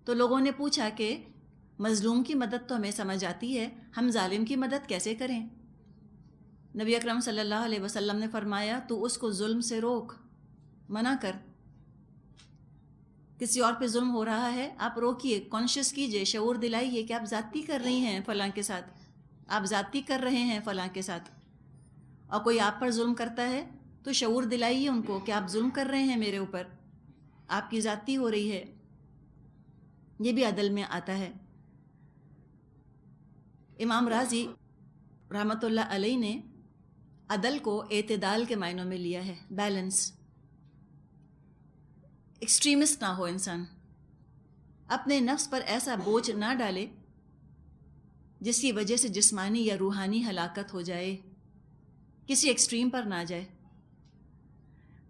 تو لوگوں نے پوچھا کہ مظلوم کی مدد تو ہمیں سمجھ آتی ہے، ہم ظالم کی مدد کیسے کریں؟ نبی اکرم صلی اللہ علیہ وسلم نے فرمایا تو اس کو ظلم سے روک، منع کر. کسی اور پہ ظلم ہو رہا ہے، آپ روکیے، کانشیس کیجئے، شعور دلائیے کہ آپ زیادتی کر رہی ہیں فلاں کے ساتھ، آپ زیادتی کر رہے ہیں فلاں کے ساتھ. اور کوئی آپ پر ظلم کرتا ہے تو شعور دلائیے ان کو کہ آپ ظلم کر رہے ہیں میرے اوپر، آپ کی زیادتی ہو رہی ہے. یہ بھی عدل میں آتا ہے. امام رازی رحمۃ اللہ علیہ نے عدل کو اعتدال کے معنوں میں لیا ہے، بیلنس. ایکسٹریمسٹ نہ ہو انسان، اپنے نفس پر ایسا بوجھ نہ ڈالے جس کی وجہ سے جسمانی یا روحانی ہلاکت ہو جائے، کسی ایکسٹریم پر نہ جائے.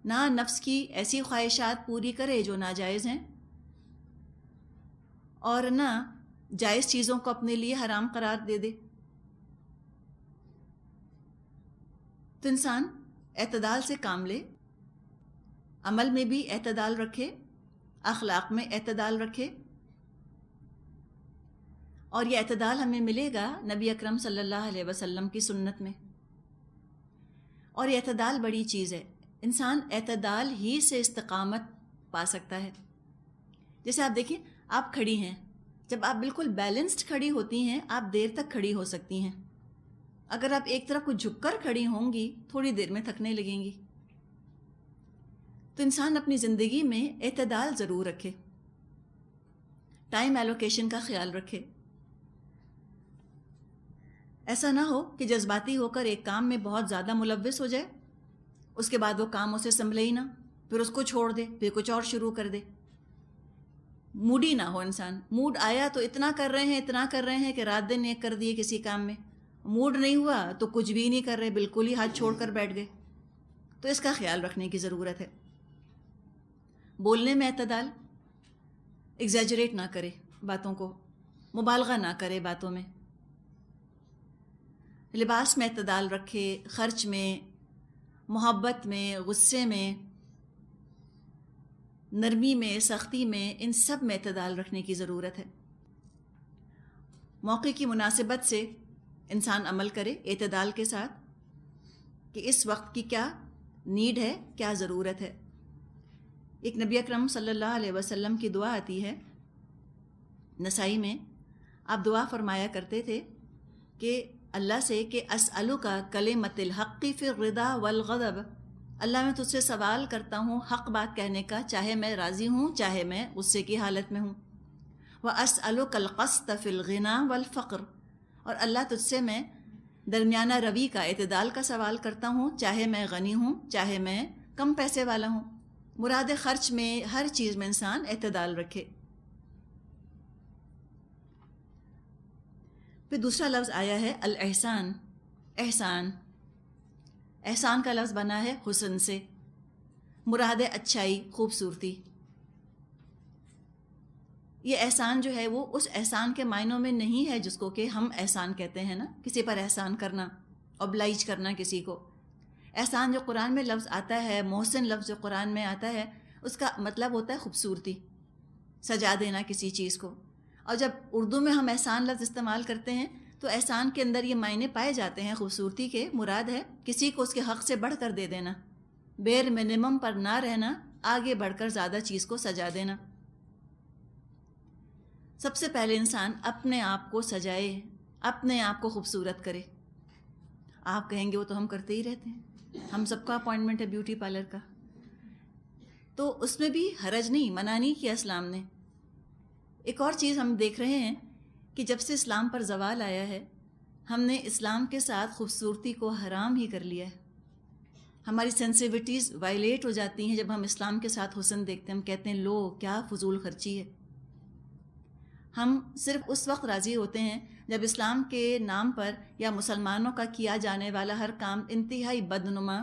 نہ نفس کی ایسی خواہشات پوری کرے جو ناجائز ہیں، اور نہ جائز چیزوں کو اپنے لیے حرام قرار دے دے. تو انسان اعتدال سے کام لے، عمل میں بھی اعتدال رکھے، اخلاق میں اعتدال رکھے. اور یہ اعتدال ہمیں ملے گا نبی اکرم صلی اللہ علیہ وسلم کی سنت میں. اور یہ اعتدال بڑی چیز ہے. انسان اعتدال ہی سے استقامت پا سکتا ہے. جیسے آپ دیکھیں، آپ کھڑی ہیں، جب آپ بالکل بیلنسڈ کھڑی ہوتی ہیں آپ دیر تک کھڑی ہو سکتی ہیں. اگر آپ ایک طرف کو جھک کر کھڑی ہوں گی تھوڑی دیر میں تھکنے لگیں گی. تو انسان اپنی زندگی میں اعتدال ضرور رکھے، ٹائم ایلوکیشن کا خیال رکھے. ایسا نہ ہو کہ جذباتی ہو کر ایک کام میں بہت زیادہ ملوث ہو جائے، اس کے بعد وہ کام اسے سنبھلے ہی نہ، پھر اس کو چھوڑ دے، پھر کچھ اور شروع کر دے. موڈی نہ ہو انسان. موڈ آیا تو اتنا کر رہے ہیں کہ رات دن ایک کر دیے کسی کام میں. موڈ نہیں ہوا تو کچھ بھی نہیں کر رہے، بالکل ہی ہاتھ چھوڑ کر بیٹھ گئے. تو اس کا خیال رکھنے کی ضرورت ہے۔ بولنے میں اعتدال، ایگزیجریٹ نہ کرے باتوں کو، مبالغہ نہ کرے باتوں میں۔ لباس میں اعتدال رکھے، خرچ میں، محبت میں، غصے میں، نرمی میں، سختی میں، ان سب میں اعتدال رکھنے کی ضرورت ہے۔ موقع کی مناسبت سے انسان عمل کرے اعتدال کے ساتھ کہ اس وقت کی کیا نیڈ ہے، کیا ضرورت ہے۔ ایک نبی اکرم صلی اللہ علیہ وسلم کی دعا آتی ہے نسائی میں، آپ دعا فرمایا کرتے تھے کہ اللہ سے کہ اسألک کلمۃ الحق فی الرضا والغضب، اللہ میں تجھ سے سوال کرتا ہوں حق بات کہنے کا، چاہے میں راضی ہوں چاہے میں غصے کی حالت میں ہوں۔ واسألک القسط فی الغنی والفقر، اور اللہ تجھ سے میں درمیانہ روی کا، اعتدال کا سوال کرتا ہوں، چاہے میں غنی ہوں چاہے میں کم پیسے والا ہوں۔ مراد خرچ میں، ہر چیز میں انسان اعتدال رکھے۔ پھر دوسرا لفظ آیا ہے الاحسان، احسان۔ احسان کا لفظ بنا ہے حسن سے، مراد اچھائی، خوبصورتی۔ یہ احسان جو ہے وہ اس احسان کے معنوں میں نہیں ہے جس کو کہ ہم احسان کہتے ہیں نا، کسی پر احسان کرنا، اوبلائج کرنا کسی کو۔ احسان جو قرآن میں لفظ آتا ہے، محسن لفظ جو قرآن میں آتا ہے، اس کا مطلب ہوتا ہے خوبصورتی، سجا دینا کسی چیز کو۔ اور جب اردو میں ہم احسان لفظ استعمال کرتے ہیں تو احسان کے اندر یہ معنی پائے جاتے ہیں خوبصورتی کے۔ مراد ہے کسی کو اس کے حق سے بڑھ کر دے دینا، بیر منیمم پر نہ رہنا، آگے بڑھ کر زیادہ چیز کو سجا دینا۔ سب سے پہلے انسان اپنے آپ کو سجائے، اپنے آپ کو خوبصورت کرے۔ آپ کہیں گے وہ تو ہم کرتے ہی رہتے ہیں، ہم سب کا اپوائنٹمنٹ ہے بیوٹی پارلر کا، تو اس میں بھی حرج نہیں، منع نہیں کیا اسلام نے۔ ایک اور چیز ہم دیکھ رہے ہیں کہ جب سے اسلام پر زوال آیا ہے، ہم نے اسلام کے ساتھ خوبصورتی کو حرام ہی کر لیا ہے۔ ہماری سینسیوٹیز وائلیٹ ہو جاتی ہیں جب ہم اسلام کے ساتھ حسن دیکھتے ہیں، ہم کہتے ہیں لو کیا فضول خرچی ہے۔ ہم صرف اس وقت راضی ہوتے ہیں جب اسلام کے نام پر یا مسلمانوں کا کیا جانے والا ہر کام انتہائی بدنما،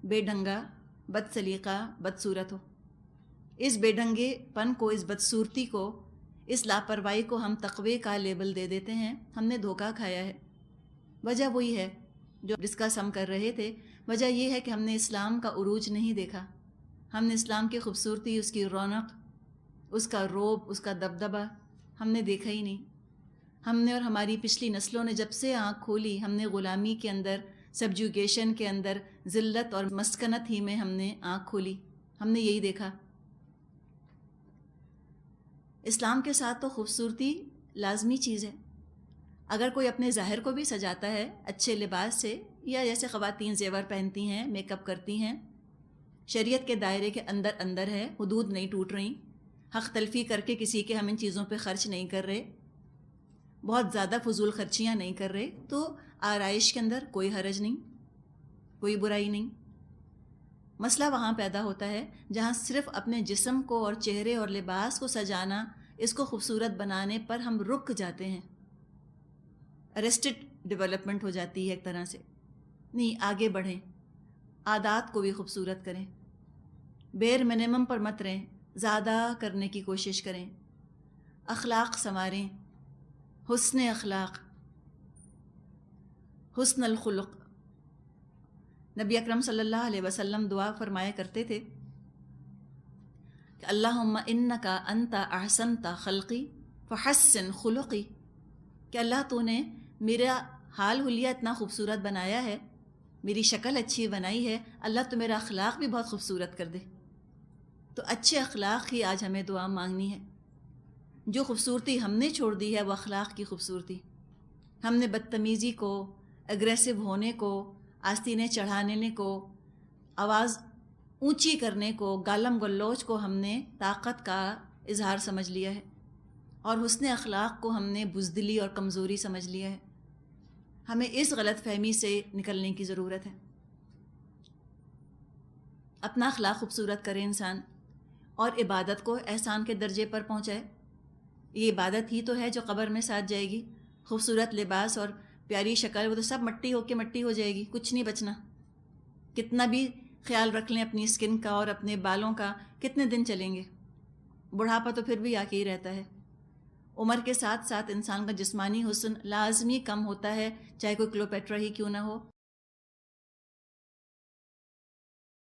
بے ڈھنگا، بد سلیقہ، بدصورت ہو۔ اس بے ڈھنگے پن کو، اس بدصورتی کو، اس لاپرواہی کو ہم تقوی کا لیبل دے دیتے ہیں۔ ہم نے دھوکہ کھایا ہے۔ وجہ وہی ہے جو ڈسکس ہم کر رہے تھے، وجہ یہ ہے کہ ہم نے اسلام کا عروج نہیں دیکھا، ہم نے اسلام کی خوبصورتی، اس کی رونق، اس کا روب، اس کا دبدبہ ہم نے دیکھا ہی نہیں۔ ہم نے اور ہماری پچھلی نسلوں نے جب سے آنکھ کھولی، ہم نے غلامی کے اندر، سبجوگیشن کے اندر، ذلت اور مسکنت ہی میں ہم نے آنکھ کھولی، ہم نے یہی دیکھا۔ اسلام کے ساتھ تو خوبصورتی لازمی چیز ہے۔ اگر کوئی اپنے ظاہر کو بھی سجاتا ہے اچھے لباس سے، یا جیسے خواتین زیور پہنتی ہیں، میک اپ کرتی ہیں، شریعت کے دائرے کے اندر اندر ہے، حدود نہیں ٹوٹ رہی، حق تلفی کر کے کسی کے ہم ان چیزوں پہ خرچ نہیں کر رہے، بہت زیادہ فضول خرچیاں نہیں کر رہے، تو آرائش کے اندر کوئی حرج نہیں، کوئی برائی نہیں۔ مسئلہ وہاں پیدا ہوتا ہے جہاں صرف اپنے جسم کو اور چہرے اور لباس کو سجانا، اس کو خوبصورت بنانے پر ہم رک جاتے ہیں، ارسٹڈ ڈیولپمنٹ ہو جاتی ہے ایک طرح سے۔ نہیں، آگے بڑھیں، عادات کو بھی خوبصورت کریں، بیر منیمم پر مت رہیں، زیادہ کرنے کی کوشش کریں، اخلاق سنواریں، حسن اخلاق، حسن الخلق۔ نبی اکرم صلی اللہ علیہ وسلم دعا فرمایا کرتے تھے کہ اللہم انکا انت احسنت خلقی فحسن خلقی، کہ اللہ تو نے میرا حال حلیہ اتنا خوبصورت بنایا ہے، میری شکل اچھی بنائی ہے، اللہ تو میرا اخلاق بھی بہت خوبصورت کر دے۔ تو اچھے اخلاق کی آج ہمیں دعا مانگنی ہے۔ جو خوبصورتی ہم نے چھوڑ دی ہے وہ اخلاق کی خوبصورتی۔ ہم نے بدتمیزی کو، اگریسو ہونے کو، آستینیں چڑھانے کو، آواز اونچی کرنے کو، گالم گلوچ کو ہم نے طاقت کا اظہار سمجھ لیا ہے، اور حسن اخلاق کو ہم نے بزدلی اور کمزوری سمجھ لیا ہے۔ ہمیں اس غلط فہمی سے نکلنے کی ضرورت ہے۔ اپنا اخلاق خوبصورت کرے انسان، اور عبادت کو احسان کے درجے پر پہنچائے۔ یہ عبادت ہی تو ہے جو قبر میں ساتھ جائے گی۔ خوبصورت لباس اور پیاری شکل وہ تو سب مٹی ہو کے مٹی ہو جائے گی، کچھ نہیں بچنا۔ کتنا بھی خیال رکھ لیں اپنی اسکن کا اور اپنے بالوں کا، کتنے دن چلیں گے؟ بڑھاپا تو پھر بھی آ کے ہی رہتا ہے۔ عمر کے ساتھ ساتھ انسان کا جسمانی حسن لازمی کم ہوتا ہے، چاہے کوئی کلوپیٹرا ہی کیوں نہ ہو۔